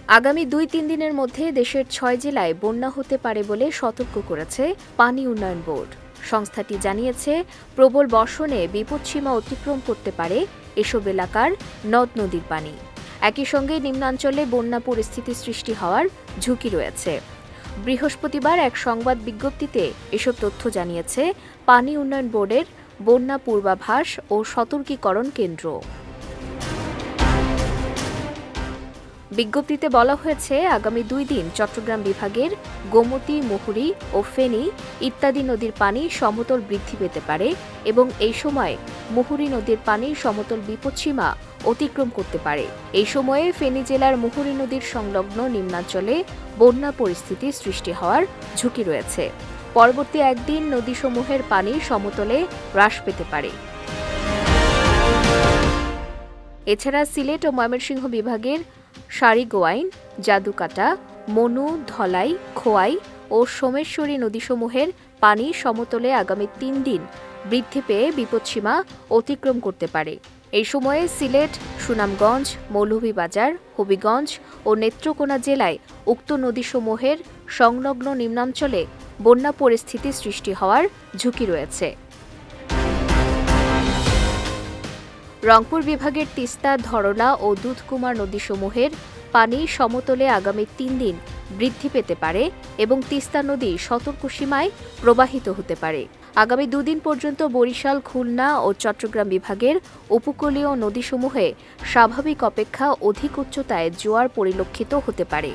আগামী ২-৩ দিনের মধ্যে দেশের ৬ জেলায় বন্যা হতে পারে বলে সতর্ক করেছে পানি উন্নয়ন বোর্ড। সংস্থাটি জানিয়েছে, প্রবল বর্ষণে বিপদসীমা অতিক্রম করতে পারে এসব এলাকার নদ-নদীর পানি। একই সঙ্গে নিম্নাঞ্চলে বন্যা পরিস্থিতি সৃষ্টি হওয়ার ঝুঁকি রয়েছে। বৃহস্পতিবার এক সংবাদ বিজ্ঞপ্তিতে এসব তথ্য জানিয়েছে পানি উন্নয়ন বোর্ডের বন্যা পূর্বাভাস ও সতর্কীকরণ কেন্দ্র। বিজ্ঞপ্তিতে বলা হয়েছে, আগামী ২ দিন চট্টগ্রাম বিভাগের গোমতী, মুহুরী ও ফেনী ইত্যাদি নদীর পানি সমতল বৃদ্ধি পেতে পারে এবং এই সময় মুহুরী নদীর পানি সমতল বিপদসীমা অতিক্রম করতে পারে। এই সময়ে ফেনী জেলার মুহুরী নদীর সংলগ্ন নিম্নাঞ্চলে বন্যা পরিস্থিতি সৃষ্টি হওয়ার ঝুঁকি রয়েছে। পরবর্তী একদিন নদীসমূহের পানি সমতলে হ্রাস পেতে পারে। এছাড়া সিলেট ও ময়মনসিংহ বিভাগের সারিগোয়াইন, জাদুকাটা, মনু, ধলাই, খোয়াই ও সোমেশ্বরী নদীসমূহের পানি সমতলে আগামী ৩ দিন বৃদ্ধি পেয়ে বিপদসীমা অতিক্রম করতে পারে। এই সময়ে সিলেট, সুনামগঞ্জ, মৌলভীবাজার, হবিগঞ্জ ও নেত্রকোনা জেলায় উক্ত নদীসমূহের সংলগ্ন নিম্নাঞ্চলে বন্যা পরিস্থিতি সৃষ্টি হওয়ার ঝুঁকি রয়েছে। রংপুর বিভাগের তিস্তা, ধরলা ও দুধকুমার নদীসমূহের পানি সমতলে আগামী ৩ দিন বৃদ্ধি পেতে পারে এবং তিস্তা নদী সতর্কসীমায় প্রবাহিত হতে পারে। আগামী ২ দিন পর্যন্ত বরিশাল, খুলনা ও চট্টগ্রাম বিভাগের উপকূলীয় নদীসমূহে স্বাভাবিক অপেক্ষা অধিক উচ্চতায় জোয়ার পরিলক্ষিত হতে পারে।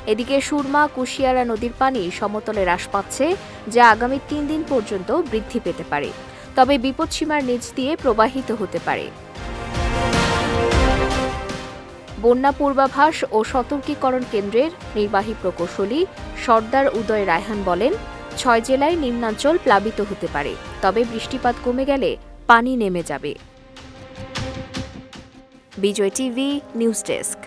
এদিকে সুরমা, কুশিয়ারা নদীর পানি সমতলে হ্রাস পাচ্ছে, যা আগামী ৩ দিন পর্যন্ত বৃদ্ধি পেতে পারে, তবে বিপদসীমার নিচ দিয়ে প্রবাহিত হতে পারে। বন্যা পূর্বাভাস ও সতর্কীকরণ কেন্দ্রের নির্বাহী প্রকৌশলী সর্দার উদয় রায়হান বলেন, ৬ জেলায় নিম্নাঞ্চল প্লাবিত হতে পারে, তবে বৃষ্টিপাত কমে গেলে পানি নেমে যাবে। বিজয় টিভি নিউজ ডেস্ক।